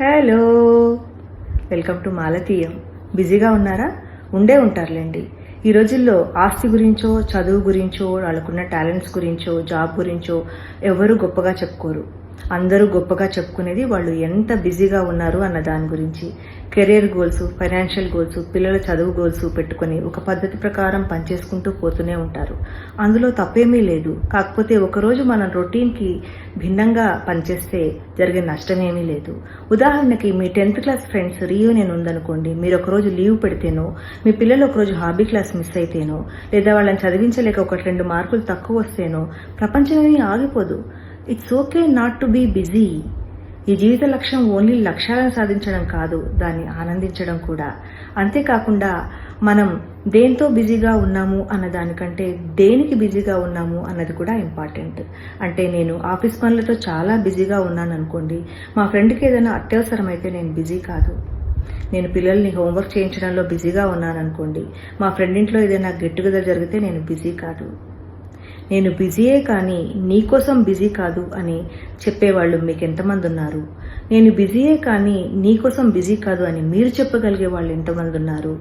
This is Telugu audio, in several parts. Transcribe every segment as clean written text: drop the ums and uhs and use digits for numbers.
Hello, welcome to మాలతీయం. బిజీగా ఉన్నారా? ఉండే ఉంటారులేండి. ఈ రోజుల్లో ఆస్తి గురించో, చదువు గురించో, వాళ్ళకున్న టాలెంట్స్ గురించో, జాబ్ గురించో ఎవరు గొప్పగా చెప్పుకోరు. అందరూ గొప్పగా చెప్పుకునేది వాళ్ళు ఎంత బిజీగా ఉన్నారు అన్న దాని గురించి. కెరీర్ గోల్స్, ఫైనాన్షియల్ గోల్స్, పిల్లల చదువు గోల్స్ పెట్టుకుని ఒక పద్ధతి ప్రకారం పనిచేసుకుంటూ పోతూనే ఉంటారు. అందులో తప్పేమీ లేదు. కాకపోతే ఒకరోజు మనం రొటీన్కి భిన్నంగా పనిచేస్తే జరిగే నష్టమేమీ లేదు. ఉదాహరణకి మీ 10th క్లాస్ ఫ్రెండ్స్ రీయూనియన్ ఉందనుకోండి. మీరు ఒకరోజు లీవ్ పెడితేనో, మీ పిల్లలు ఒకరోజు హాబీ క్లాస్ మిస్ అయితేనో, లేదా వాళ్ళని చదివించలేక 1-2 మార్కులు తక్కువ వస్తేనో ప్రపంచమేమీ ఆగిపోదు. It's okay not to be busy. ఈ జీవిత లక్ష్యం ఓన్లీ లక్ష్యాలను సాధించడం కాదు, దాన్ని ఆనందించడం కూడా. అంతేకాకుండా మనం దేంతో బిజీగా ఉన్నాము అన్న దానికంటే దేనికి బిజీగా ఉన్నాము అన్నది కూడా ఇంపార్టెంట్. అంటే నేను ఆఫీస్ పనులతో చాలా బిజీగా ఉన్నాను అనుకోండి, మా ఫ్రెండ్కి ఏదైనా అత్యవసరం అయితే నేను బిజీ కాదు. నేను పిల్లల్ని హోంవర్క్ చేయించడంలో బిజీగా ఉన్నాను అనుకోండి, మా ఫ్రెండ్ ఇంట్లో ఏదైనా గెట్ టుగెదర్ జరిగితే నేను బిజీ కాదు. నేను బిజీయే కానీ నీకోసం బిజీ కాదు అని చెప్పేవాళ్ళు మీకు ఎంతమంది ఉన్నారు? నేను బిజీయే కానీ నీకోసం బిజీ కాదు అని మీరు చెప్పగలిగే వాళ్ళు ఎంతమంది ఉన్నారు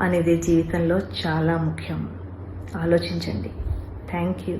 అనేది జీవితంలో చాలా ముఖ్యం. ఆలోచించండి. Thank you.